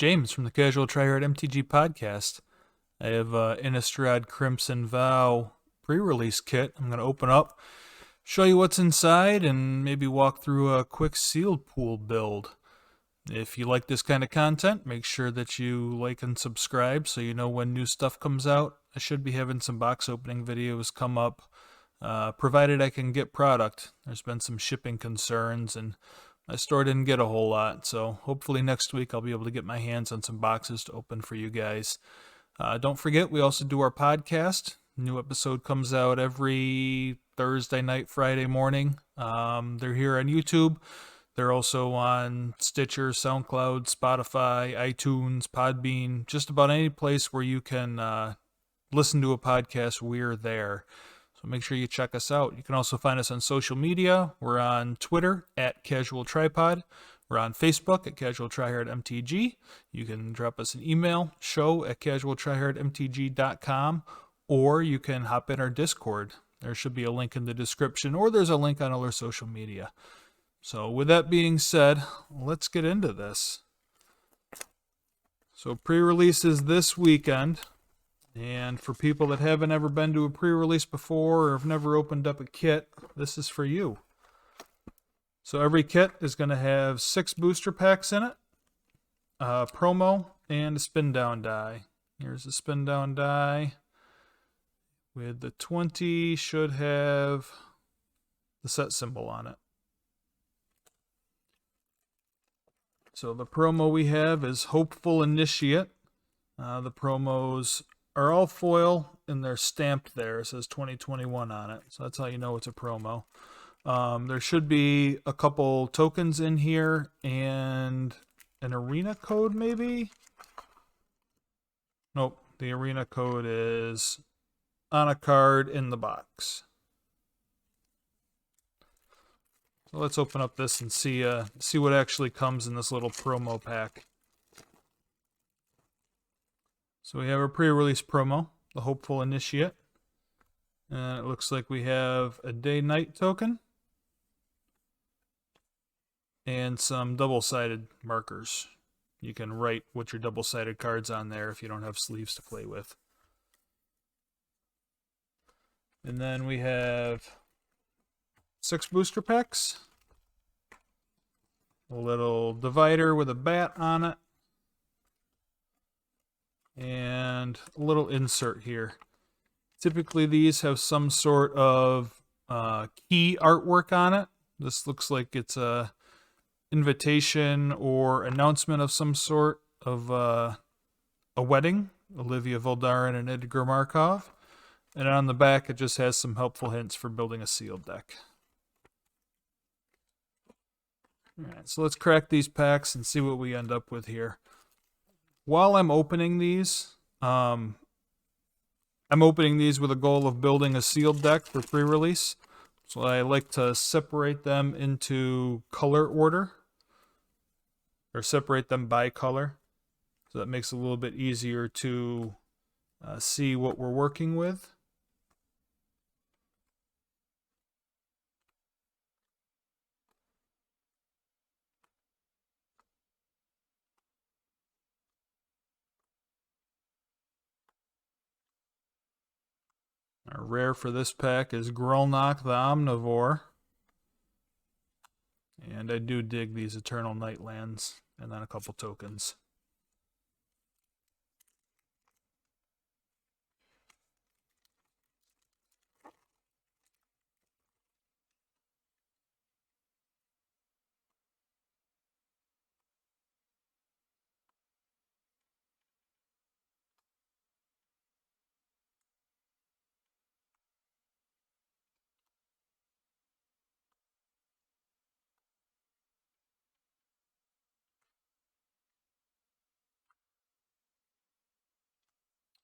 James from the CasualTryHardMTG podcast. I have Innistrad Crimson Vow pre-release kit. I'm going to open up, show you what's inside, and maybe walk through a quick sealed pool build. If you like this kind of content, make sure that you like and subscribe so you know when new stuff comes out. I should be having some box opening videos come up, provided I can get product. There's been some shipping concerns, and my store didn't get a whole lot, so hopefully next week I'll be able to get my hands on some boxes to open for you guys. Don't forget, we also do our podcast. New episode comes out every Thursday night, Friday morning. They're here on YouTube. They're also on Stitcher, Soundcloud, Spotify, iTunes, Podbean, just about any place where you can listen to a podcast, we're there. So make sure you check us out. You can also find us on social media. We're on Twitter at CasualTryPod. We're on Facebook at CasualTryHardMTG. You can drop us an email, show@CasualTryHardMTG.com, or you can hop in our Discord. There should be a link in the description, or there's a link on all our social media. So with that being said, let's get into this. So pre-release is this weekend. And for people that haven't ever been to a pre-release before or have never opened up a kit, this is for you. So every kit is going to have 6 booster packs in it, a promo, and a spin down die. Here's the spin down die. With the 20 should have the set symbol on it. So the promo we have is Hopeful Initiate. The promos are all foil and they're stamped there. It says 2021 on it. So that's how you know it's a promo. There should be a couple tokens in here and an arena code maybe? Nope, the arena code is on a card in the box. So let's open up this and see what actually comes in this little promo pack. So we have our pre-release promo, the Hopeful Initiate. And it looks like we have a day-night token and some double-sided markers. You can write what your double-sided card's on there if you don't have sleeves to play with. And then we have 6 booster packs. A little divider with a bat on it. And a little insert here. Typically these have some sort of key artwork on it. This looks like it's a invitation or announcement of some sort of a wedding. Olivia Voldaren and Edgar Markov. And on the back it just has some helpful hints for building a sealed deck. Alright, so let's crack these packs and see what we end up with here. While I'm opening these, I'm opening these with a goal of building a sealed deck for pre-release. So I like to separate them into color order, or separate them by color. So that makes it a little bit easier to see what we're working with. Our rare for this pack is Grolnok the Omnivore. And I do dig these Eternal Nightlands, and then a couple tokens.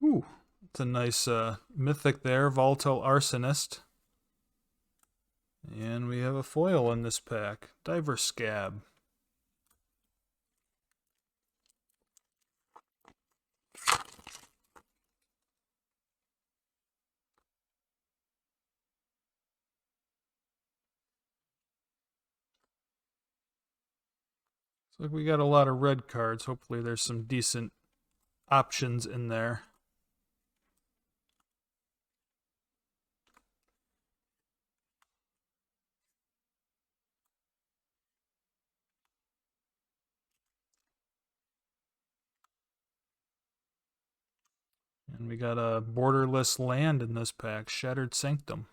Ooh, it's a nice mythic there, Volatile Arsonist. And we have a foil in this pack, Diver Scab. Like we got a lot of red cards. Hopefully there's some decent options in there. And we got a borderless land in this pack, Shattered Sanctum.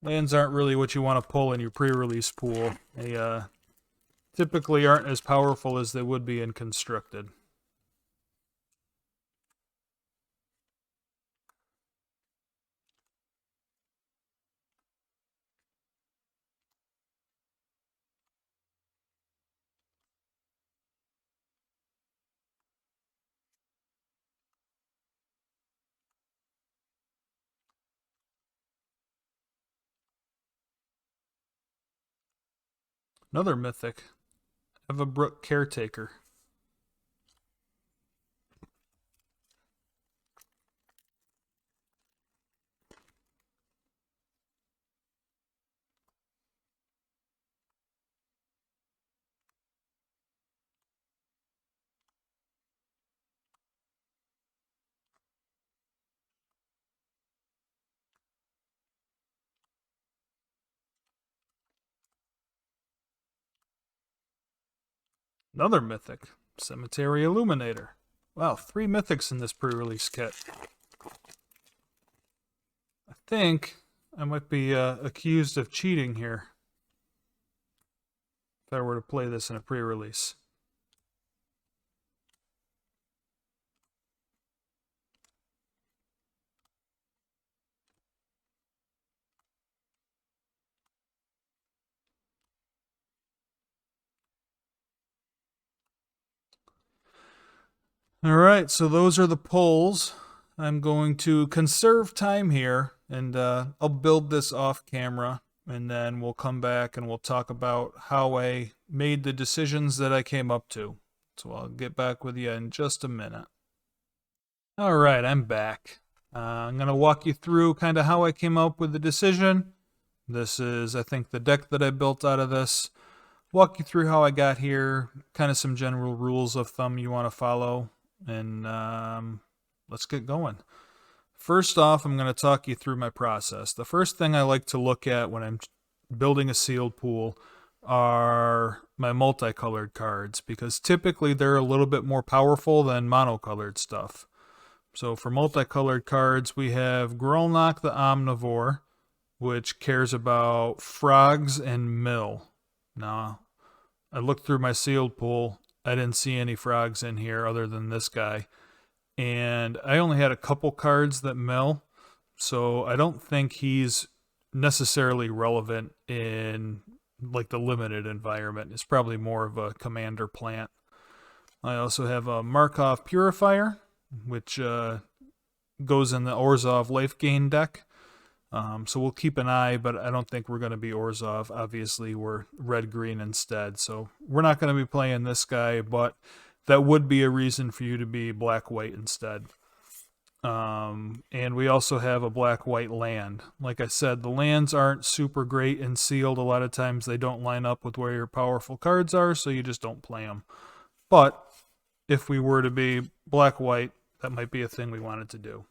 Lands aren't really what you want to pull in your pre-release pool. They typically aren't as powerful as they would be in Constructed. Another mythic, Everbrook Caretaker. Another mythic, Cemetery Illuminator. Wow, 3 mythics in this pre-release kit. I think I might be accused of cheating here if I were to play this in a pre-release. Alright, so those are the polls. I'm going to conserve time here, and I'll build this off camera, and then we'll come back and we'll talk about how I made the decisions that I came up to. So I'll get back with you in just a minute. Alright, I'm back. I'm going to walk you through kind of how I came up with the decision. This is, I think, the deck that I built out of this. Walk you through how I got here, kind of some general rules of thumb you want to follow. And let's get going. First off, I'm going to talk you through my process. The first thing I like to look at when I'm building a sealed pool are my multicolored cards, because typically they're a little bit more powerful than monocolored stuff. So for multicolored cards, we have Grolnok the Omnivore, which cares about frogs and mill. Now, I looked through my sealed pool. I didn't see any frogs in here other than this guy. And I only had a couple cards that mill, so I don't think he's necessarily relevant in like the limited environment. It's probably more of a commander plant. I also have a Markov Purifier, which goes in the Orzhov Life Gain deck. So we'll keep an eye, but I don't think we're going to be Orzhov. Obviously, we're red-green instead, so we're not going to be playing this guy, but that would be a reason for you to be black-white instead. And we also have a black-white land. Like I said, the lands aren't super great in sealed. A lot of times they don't line up with where your powerful cards are, so you just don't play them. But if we were to be black-white, that might be a thing we wanted to do.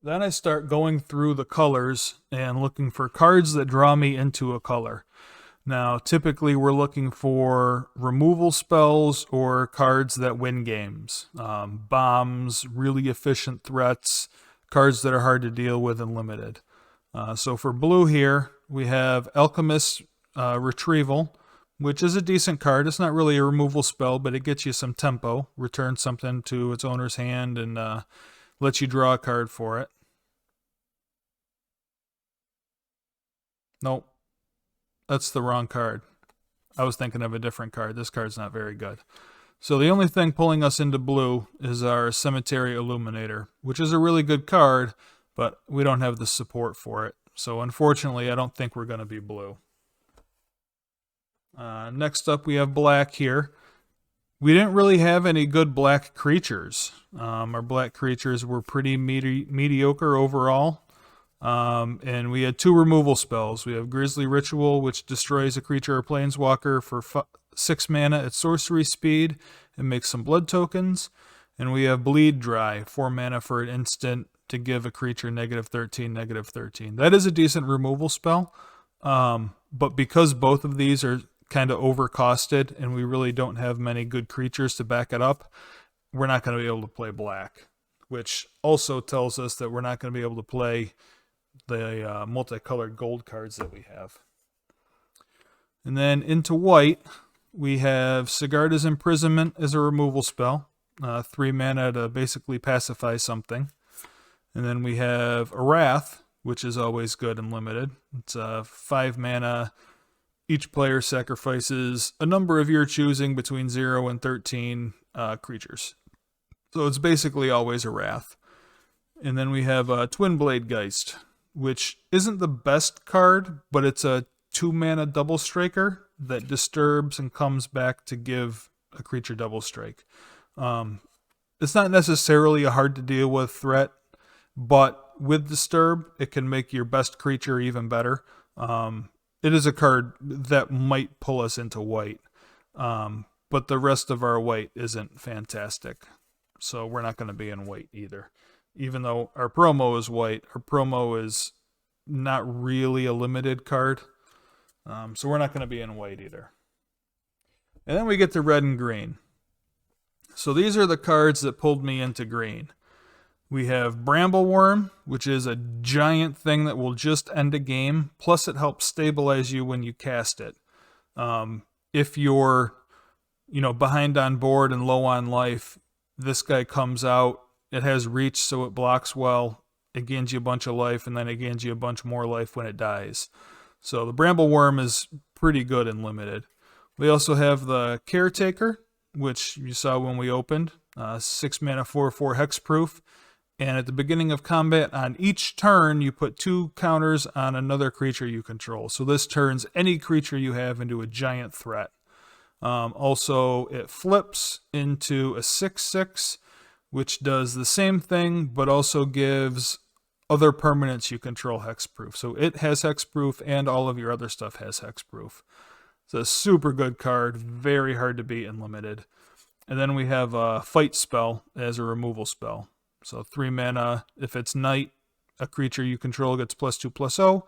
Then I start going through the colors and looking for cards that draw me into a color. Now, typically we're looking for removal spells or cards that win games. Bombs, really efficient threats, cards that are hard to deal with and limited. So for blue here, we have Alchemist Retrieval, which is a decent card. It's not really a removal spell, but it gets you some tempo. Returns something to its owner's hand and lets you draw a card for it. Nope. That's the wrong card. I was thinking of a different card. This card's not very good. So the only thing pulling us into blue is our Cemetery Illuminator, which is a really good card, but we don't have the support for it. So unfortunately, I don't think we're going to be blue. Next up, we have black here. We didn't really have any good black creatures. Our black creatures were pretty mediocre overall. And we had 2 removal spells. We have Grisly Ritual, which destroys a creature or planeswalker for 6 mana at sorcery speed and makes some blood tokens. And we have Bleed Dry, 4 mana for an instant to give a creature -13, -13. That is a decent removal spell. But because both of these are kind of overcosted and we really don't have many good creatures to back it up, we're not going to be able to play black, which also tells us that we're not going to be able to play the multicolored gold cards that we have. And then into white, we have Sigarda's Imprisonment as a removal spell. 3 mana to basically pacify something. And then we have Arath, which is always good and limited. It's 5 mana. Each player sacrifices a number of your choosing between 0 and 13 creatures. So it's basically always Arath. And then we have Twin Blade Geist, which isn't the best card, but it's a 2 mana double striker that disturbs and comes back to give a creature double strike. It's not necessarily a hard to deal with threat, but with Disturb, it can make your best creature even better. It is a card that might pull us into white, but the rest of our white isn't fantastic. So we're not going to be in white either. Even though our promo is white, our promo is not really a limited card. So we're not going to be in white either. And then we get to red and green. So these are the cards that pulled me into green. We have Brambleworm, which is a giant thing that will just end a game. Plus it helps stabilize you when you cast it. If you're, behind on board and low on life, this guy comes out. It has reach, so it blocks well. It gains you a bunch of life, and then it gains you a bunch more life when it dies. So the Brambleworm is pretty good and limited. We also have the Caretaker, which you saw when we opened. 6 mana, 4/4 hexproof. And at the beginning of combat, on each turn, you put 2 counters on another creature you control. So this turns any creature you have into a giant threat. Also, it flips into a 6/6, which does the same thing, but also gives other permanents you control hexproof. So it has hexproof, and all of your other stuff has hexproof. It's a super good card, very hard to beat and limited. And then we have a Fight spell as a removal spell. So 3 mana, if it's night, a creature you control gets +2/+0.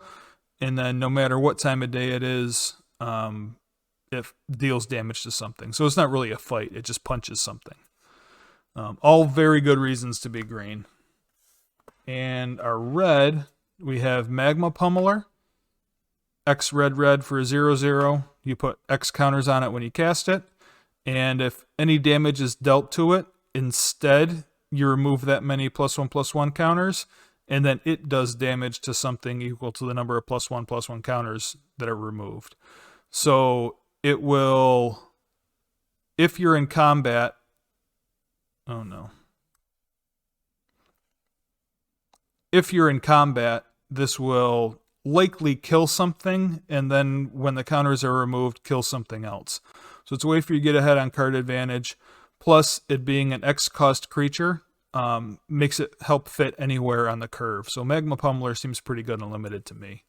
And then no matter what time of day it is, it deals damage to something. So it's not really a fight, it just punches something. All very good reasons to be green. And our red, we have Magma Pummeler. X red for a 0/0. You put X counters on it when you cast it. And if any damage is dealt to it, instead you remove that many +1/+1 counters, and then it does damage to something equal to the number of +1/+1 counters that are removed. So it will, if you're in combat, oh no. If you're in combat, this will likely kill something, and then when the counters are removed, kill something else. So it's a way for you to get ahead on card advantage. Plus, it being an X-cost creature makes it help fit anywhere on the curve. So Magma Pummeler seems pretty good and limited to me.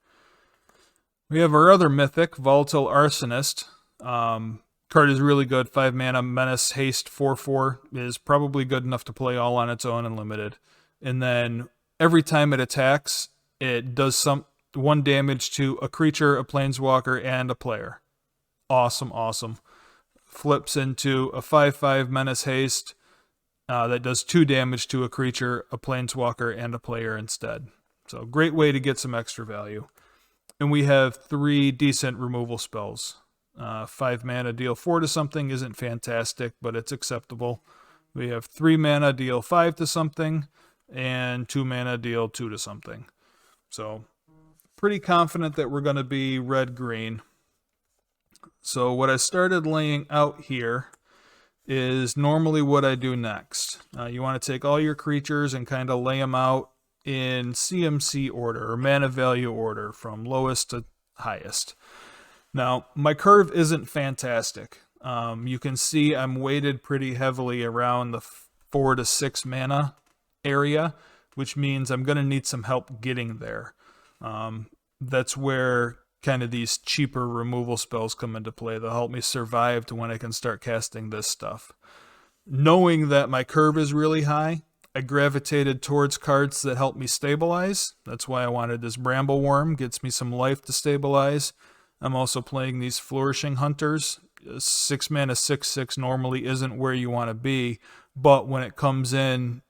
We have our other mythic, Volatile Arsonist. Card is really good. 5 mana, Menace, Haste, 4/4 is probably good enough to play all on its own and limited. And then every time it attacks, it does 1 damage to a creature, a planeswalker, and a player. Awesome. Flips into a 5/5 Menace Haste that does 2 damage to a creature, a planeswalker, and a player instead. So great way to get some extra value. And we have 3 decent removal spells. 5 mana, deal 4 to something isn't fantastic, but it's acceptable. We have 3 mana, deal 5 to something, and 2 mana, deal 2 to something. So pretty confident that we're going to be red-green. So what I started laying out here is normally what I do next. You want to take all your creatures and kind of lay them out in CMC order, or mana value order, from lowest to highest. Now, my curve isn't fantastic. You can see I'm weighted pretty heavily around the 4 to 6 mana area, which means I'm going to need some help getting there. That's where kind of these cheaper removal spells come into play. They'll help me survive to when I can start casting this stuff. Knowing that my curve is really high, I gravitated towards cards that help me stabilize. That's why I wanted this Bramble Worm. Gets me some life to stabilize. I'm also playing these Flourishing Hunters. 6 mana 6/6 normally isn't where you want to be, but when it comes in,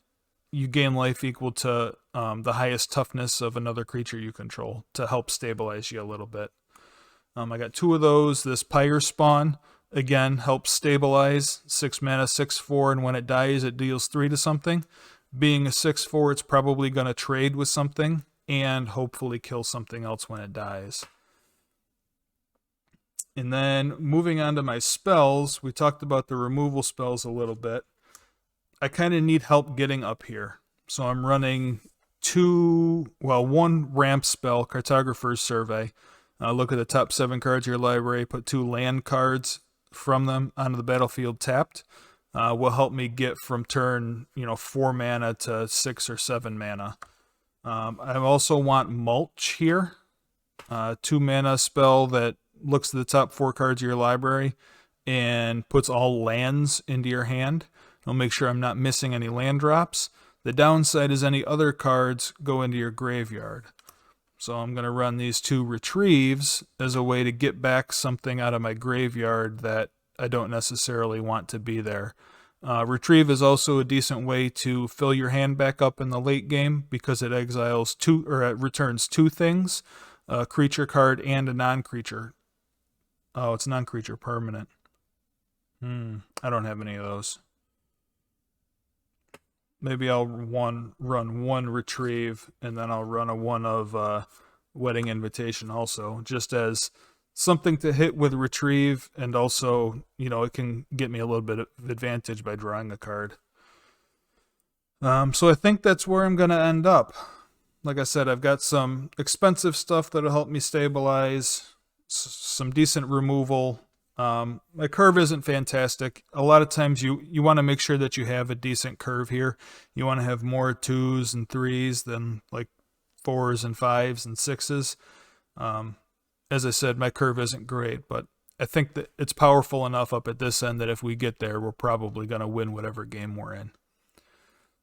you gain life equal to the highest toughness of another creature you control to help stabilize you a little bit. I got 2 of those. This Pyre Spawn, again, helps stabilize. 6 mana 6/4, and when it dies, it deals 3 to something. Being a 6/4, it's probably going to trade with something and hopefully kill something else when it dies. And then moving on to my spells, we talked about the removal spells a little bit. I kind of need help getting up here. So I'm running 1 ramp spell, Cartographer's Survey. Look at the top 7 cards of your library, put 2 land cards from them onto the battlefield tapped. Will help me get from turn 4 mana to 6 or 7 mana. I also want Mulch here. 2 mana spell that looks at the top 4 cards of your library and puts all lands into your hand. I'll make sure I'm not missing any land drops. The downside is any other cards go into your graveyard. So I'm going to run these 2 retrieves as a way to get back something out of my graveyard that I don't necessarily want to be there. Retrieve is also a decent way to fill your hand back up in the late game because it exiles 2 or it returns 2 things, a creature card and a non-creature. Oh, it's non-creature permanent. I don't have any of those. Maybe I'll run 1 retrieve, and then I'll run a 1 of Wedding Invitation also, just as something to hit with retrieve, and also, it can get me a little bit of advantage by drawing a card. So I think that's where I'm going to end up. Like I said, I've got some expensive stuff that'll help me stabilize, some decent removal. My curve isn't fantastic. A lot of times you want to make sure that you have a decent curve here. You want to have more 2s and 3s than like 4s and 5s and 6s. As I said, my curve isn't great, but I think that it's powerful enough up at this end that if we get there, we're probably going to win whatever game we're in.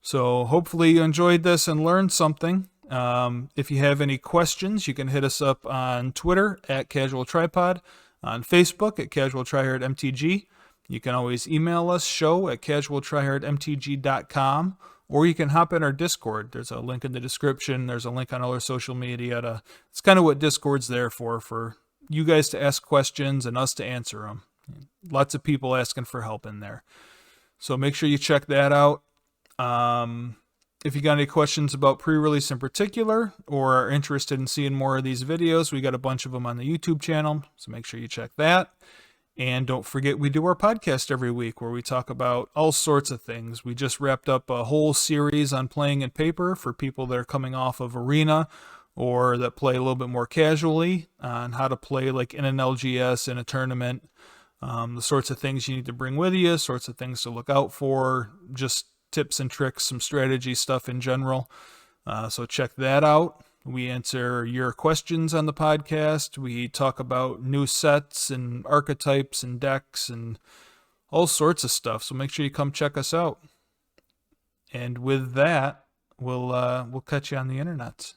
So hopefully you enjoyed this and learned something. If you have any questions, you can hit us up on Twitter at CasualTryPod, on Facebook at CasualTryHardMTG. You can always email us, show@CasualTryHardMTG.com, or you can hop in our Discord. There's a link in the description. There's a link on all our social media. It's kind of what Discord's there for you guys to ask questions and us to answer them. Lots of people asking for help in there. So make sure you check that out. If you got any questions about pre-release in particular, or are interested in seeing more of these videos, we got a bunch of them on the YouTube channel, so make sure you check that. And don't forget, we do our podcast every week where we talk about all sorts of things. We just wrapped up a whole series on playing in paper for people that are coming off of Arena or that play a little bit more casually, on how to play like in an LGS, in a tournament, the sorts of things you need to bring with you, sorts of things to look out for, just tips and tricks, some strategy stuff in general. So check that out. We answer your questions on the podcast. We talk about new sets and archetypes and decks and all sorts of stuff. So make sure you come check us out. And with that, we'll catch you on the internet.